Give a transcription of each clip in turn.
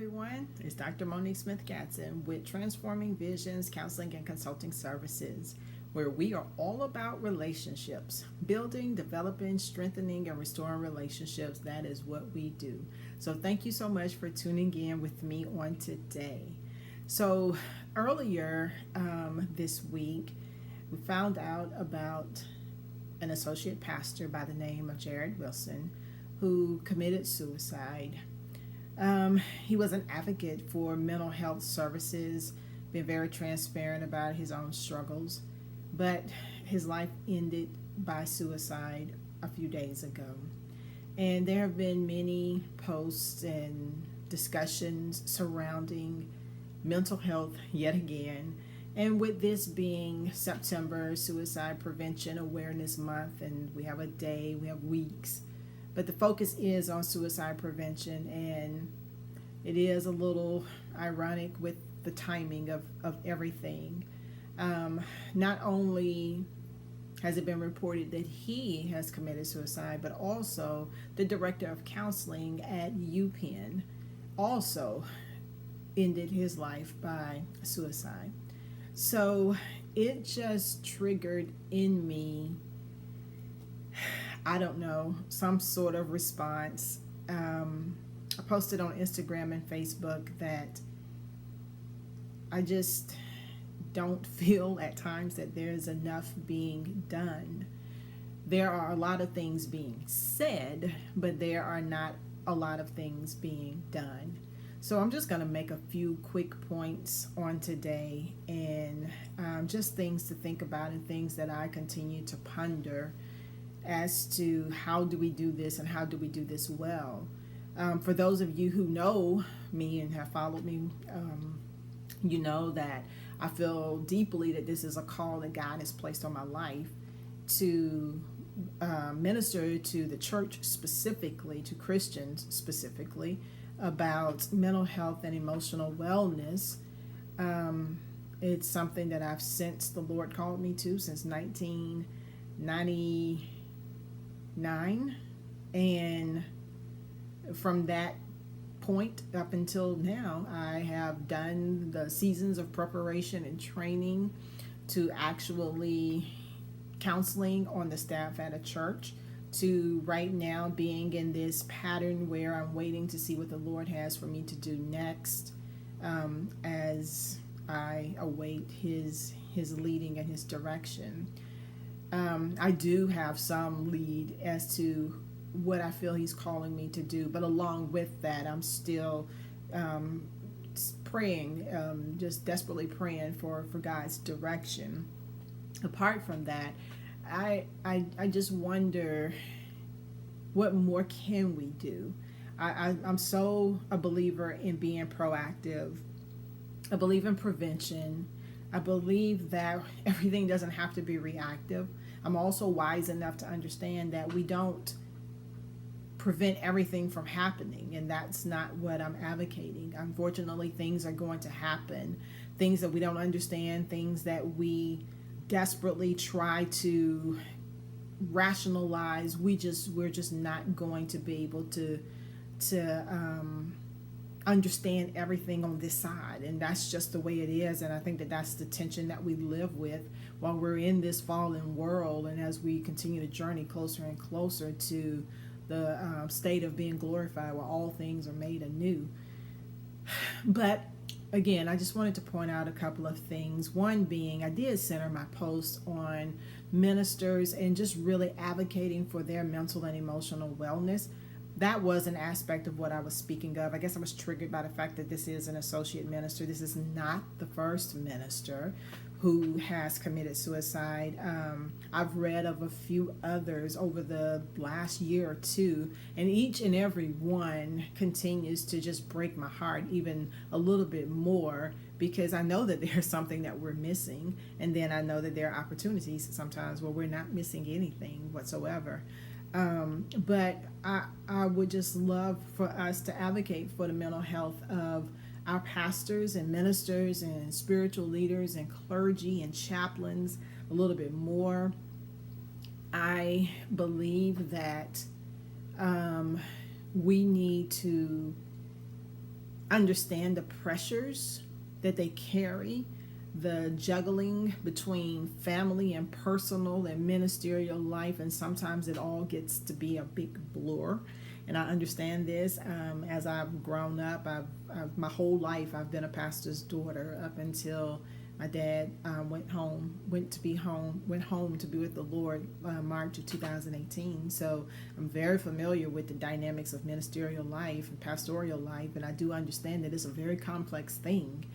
everyone. It's Dr. Monique Smith Gatson with Transforming Visions Counseling and Consulting Services, where we are all about relationships, building, developing, strengthening, and restoring relationships. That is what we do. So, thank you so much for tuning in with me on today. So, earlier this week, we found out about an associate pastor by the name of Jared Wilson who committed suicide. He was an advocate for mental health services, been very transparent about his own struggles, but his life ended by suicide a few days ago. And there have been many posts and discussions surrounding mental health yet again. And with this being September, Suicide Prevention Awareness Month, and we have a day, we have weeks, but the focus is on suicide prevention, and it is a little ironic with the timing of everything. Not only has it been reported that he has committed suicide, but also the director of counseling at UPenn also ended his life by suicide. So it just triggered in me, I don't know, some sort of response. I posted on Instagram and Facebook that I just don't feel at times that there's enough being done. There are a lot of things being said, but there are not a lot of things being done. So I'm just going to make a few quick points on today, and just things to think about and things that I continue to ponder as to how do we do this and how do we do this well. For those of you who know me and have followed me, you know that I feel deeply that this is a call that God has placed on my life to minister to the church specifically, to Christians specifically, about mental health and emotional wellness. It's something that I've sensed the Lord called me to since 1999, and from that point up until now, I have done the seasons of preparation and training to actually counseling on the staff at a church, to right now being in this pattern where I'm waiting to see what the Lord has for me to do next, as I await his leading and his direction. I do have some lead as to what I feel he's calling me to do, but along with that, I'm still praying, just desperately praying for God's direction. Apart from that, I just wonder, what more can we do? I'm so a believer in being proactive. I believe in prevention. I believe that everything doesn't have to be reactive. I'm also wise enough to understand that we don't prevent everything from happening, and that's not what I'm advocating. Unfortunately, things are going to happen, things that we don't understand, things that we desperately try to rationalize. We're just not going to be able to understand everything on this side, and that's just the way it is. And I think that that's the tension that we live with while we're in this fallen world, and as we continue to journey closer and closer to the state of being glorified, where all things are made anew. But again, I just wanted to point out a couple of things. One being, I did center my post on ministers and just really advocating for their mental and emotional wellness. That was an aspect of what I was speaking of. I guess I was triggered by the fact that this is an associate minister. This is not the first minister who has committed suicide. I've read of a few others over the last year or two, and each and every one continues to just break my heart even a little bit more, because I know that there's something that we're missing, and then I know that there are opportunities sometimes where we're not missing anything whatsoever. But I would just love for us to advocate for the mental health of our pastors and ministers and spiritual leaders and clergy and chaplains a little bit more. I believe that we need to understand the pressures that they carry, the juggling between family and personal and ministerial life, and sometimes it all gets to be a big blur. And I understand this as I've grown up. My whole life I've been a pastor's daughter up until my dad went home to be with the Lord March of 2018. So I'm very familiar with the dynamics of ministerial life and pastoral life, and I do understand that it's a very complex thing,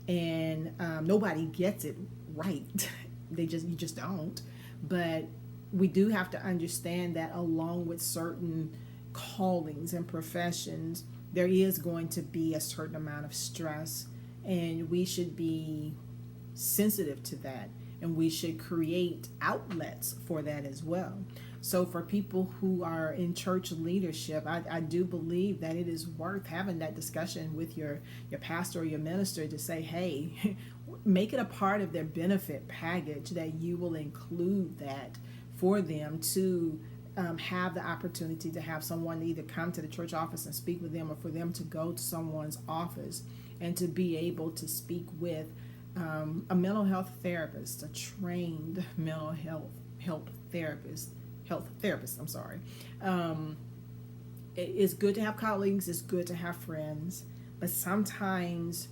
and nobody gets it right. You just don't. But we do have to understand that along with certain callings and professions, there is going to be a certain amount of stress, and we should be sensitive to that, and we should create outlets for that as well. So for people who are in church leadership, I do believe that it is worth having that discussion with your pastor or your minister to say, hey, make it a part of their benefit package that you will include that for them to have the opportunity to have someone either come to the church office and speak with them, or for them to go to someone's office and to be able to speak with a mental health therapist, a trained mental health therapist. I'm sorry. It's good to have colleagues. It's good to have friends, but sometimes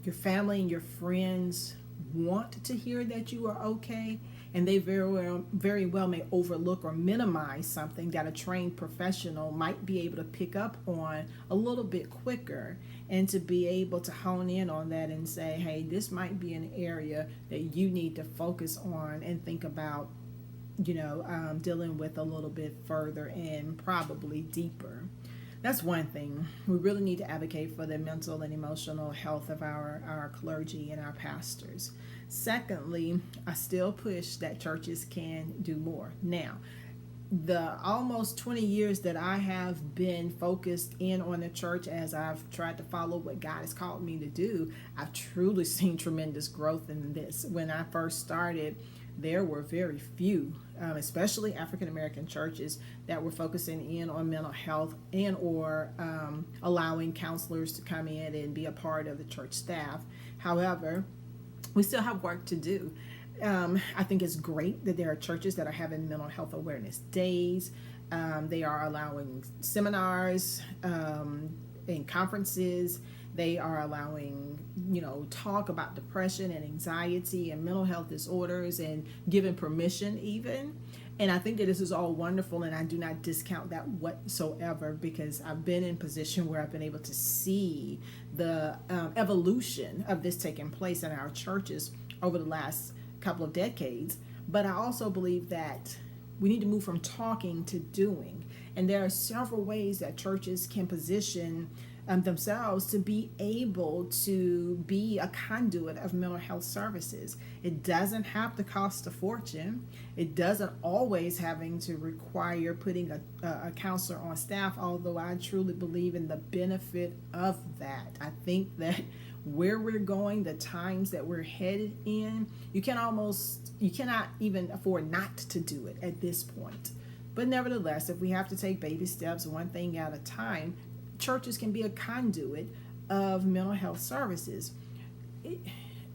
your family and your friends want to hear that you are okay, and they very well may overlook or minimize something that a trained professional might be able to pick up on a little bit quicker, and to be able to hone in on that and say, hey, this might be an area that you need to focus on and think about, dealing with a little bit further and probably deeper. That's one thing. We really need to advocate for the mental and emotional health of our clergy and our pastors. Secondly, I still push that churches can do more. Now, the almost 20 years that I have been focused in on the church, as I've tried to follow what God has called me to do, I've truly seen tremendous growth in this. When I first started, there were very few, especially African American churches, that were focusing in on mental health and or allowing counselors to come in and be a part of the church staff. However, we still have work to do. I think it's great that there are churches that are having mental health awareness days. They are allowing seminars and conferences. They are allowing, talk about depression and anxiety and mental health disorders, and giving permission even. And I think that this is all wonderful, and I do not discount that whatsoever, because I've been in a position where I've been able to see the evolution of this taking place in our churches over the last couple of decades. But I also believe that we need to move from talking to doing. And there are several ways that churches can position themselves to be able to be a conduit of mental health services. It doesn't have to cost a fortune. It doesn't always having to require putting a counselor on staff, although I truly believe in the benefit of that. I think that where we're going, the times that we're headed in, you cannot even afford not to do it at this point. But nevertheless, if we have to take baby steps, one thing at a time, churches can be a conduit of mental health services.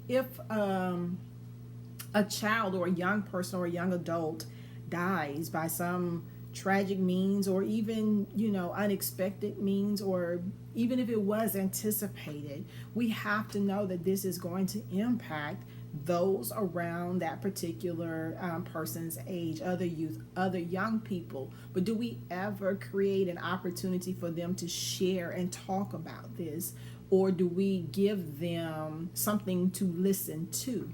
If a child or a young person or a young adult dies by some tragic means, or even unexpected means, or even if it was anticipated, we have to know that this is going to impact those around that particular person's age, other youth, other young people. But do we ever create an opportunity for them to share and talk about this? Or do we give them something to listen to?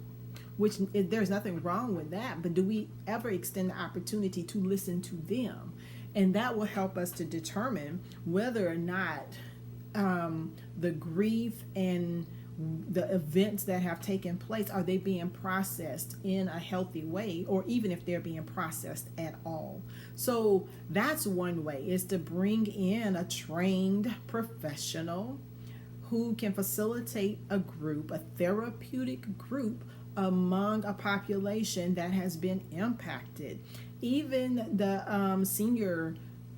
Which, there's nothing wrong with that, but do we ever extend the opportunity to listen to them? And that will help us to determine whether or not the grief and the events that have taken place, are they being processed in a healthy way, or even if they're being processed at all. So that's one way, is to bring in a trained professional who can facilitate a therapeutic group among a population that has been impacted. Even the senior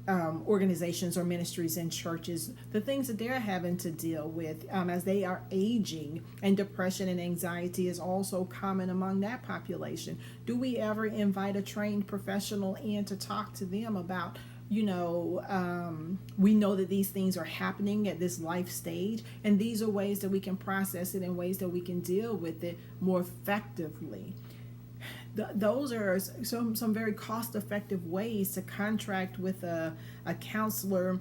organizations or ministries and churches, the things that they're having to deal with as they are aging, and depression and anxiety is also common among that population. Do we ever invite a trained professional in to talk to them about, we know that these things are happening at this life stage, and these are ways that we can process it and ways that we can deal with it more effectively. Those are some very cost-effective ways to contract with a counselor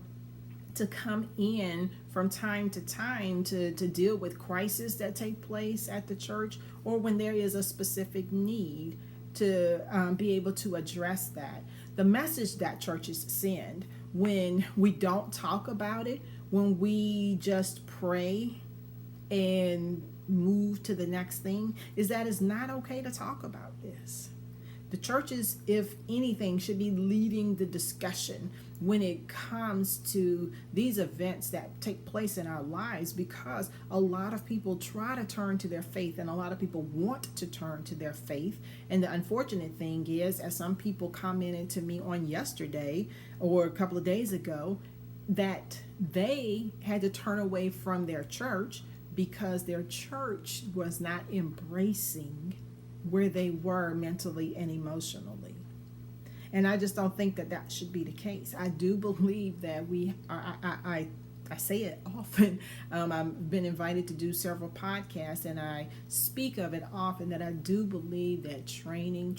to come in from time to time to deal with crises that take place at the church, or when there is a specific need to be able to address that. The message that churches send when we don't talk about it, when we just pray and move to the next thing, is that it's not okay to talk about this. The churches, if anything, should be leading the discussion when it comes to these events that take place in our lives, because a lot of people try to turn to their faith, and a lot of people want to turn to their faith. And the unfortunate thing is, as some people commented to me on yesterday or a couple of days ago, that they had to turn away from their church because their church was not embracing where they were mentally and emotionally. And I just don't think that that should be the case. I do believe that we are, I say it often. I've been invited to do several podcasts, and I speak of it often, that I do believe that training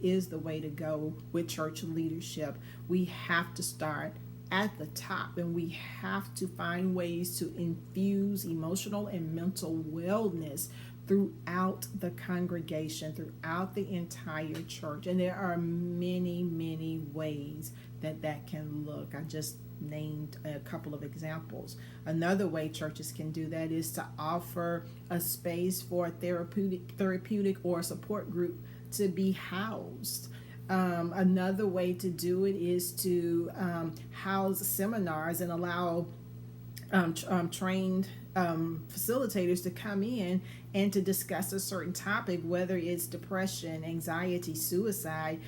is the way to go with church leadership. We have to start at the top, and we have to find ways to infuse emotional and mental wellness throughout the congregation, throughout the entire church. And there are many ways that can look. I just named a couple of examples. Another way churches can do that is to offer a space for a therapeutic or support group to be housed. Another way to do it is to house seminars and allow trained facilitators to come in and to discuss a certain topic, whether it's depression, anxiety, suicide,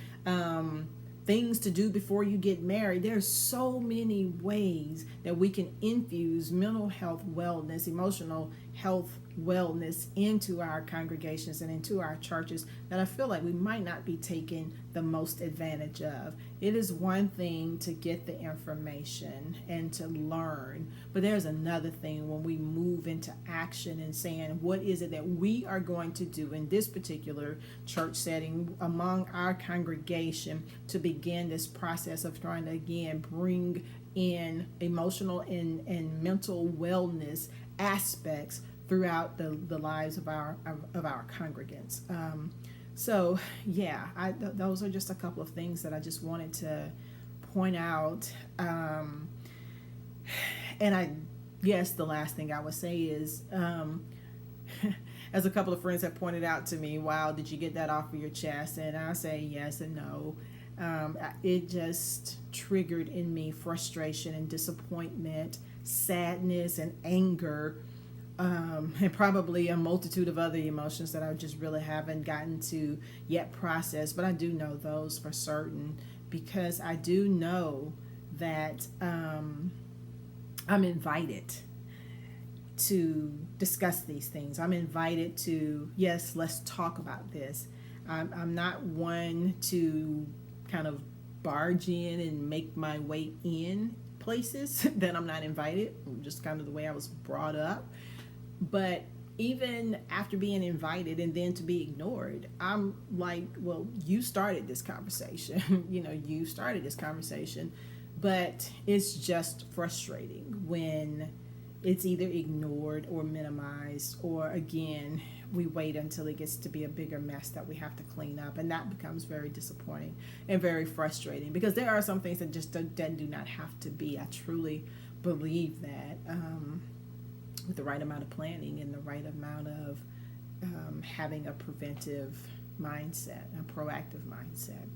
things to do before you get married. There's so many ways that we can infuse mental health wellness, emotional health wellness into our congregations and into our churches that I feel like we might not be taking the most advantage of. It is one thing to get the information and to learn, but there's another thing when we move into action and saying, what is it that we are going to do in this particular church setting among our congregation to begin this process of trying to again bring in emotional and mental wellness aspects throughout the lives of our congregants. Those are just a couple of things that I just wanted to point out. And I guess the last thing I would say is, as a couple of friends have pointed out to me, wow, did you get that off of your chest? And I say yes and no. It just triggered in me frustration and disappointment, sadness and anger, and probably a multitude of other emotions that I just really haven't gotten to yet process. But I do know those for certain, because I do know that I'm invited to discuss these things. I'm invited to, yes, let's talk about this. I'm not one to kind of barge in and make my way in places that I'm not invited, just kind of the way I was brought up. But even after being invited and then to be ignored, I'm like, well, you started this conversation. You started this conversation. But it's just frustrating when it's either ignored or minimized, or again, we wait until it gets to be a bigger mess that we have to clean up. And that becomes very disappointing and very frustrating, because there are some things that just do not have to be. I truly believe that. With the right amount of planning and the right amount of having a preventive mindset, a proactive mindset.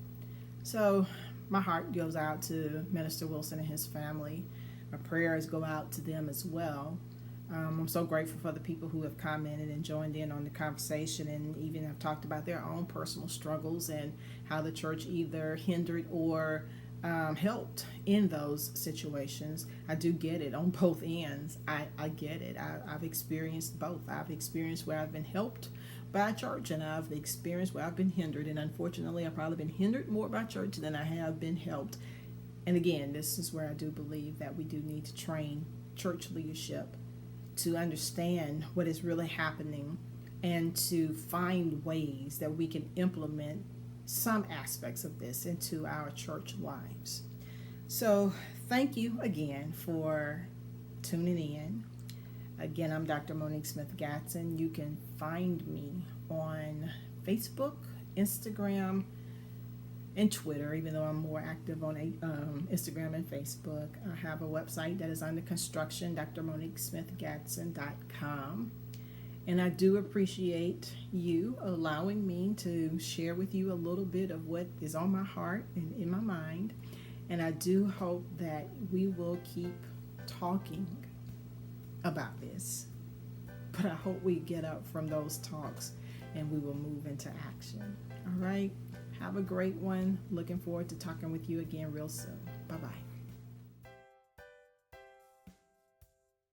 So my heart goes out to Minister Wilson and his family. My prayers go out to them as well. I'm so grateful for the people who have commented and joined in on the conversation, and even have talked about their own personal struggles and how the church either hindered or helped in those situations. I do get it on both ends. I get it. I've experienced both. I've experienced where I've been helped by church, and I've experienced where I've been hindered. And unfortunately, I've probably been hindered more by church than I have been helped. And again, this is where I do believe that we do need to train church leadership to understand what is really happening and to find ways that we can implement some aspects of this into our church lives. So thank you again for tuning in. Again, I'm Dr. Monique Smith Gatson. You can find me on Facebook, Instagram, and Twitter, even though I'm more active on Instagram and Facebook. I have a website that is under construction, drmoniquesmithgatson.com. And I do appreciate you allowing me to share with you a little bit of what is on my heart and in my mind. And I do hope that we will keep talking about this. But I hope we get up from those talks and we will move into action. All right. Have a great one. Looking forward to talking with you again real soon. Bye-bye.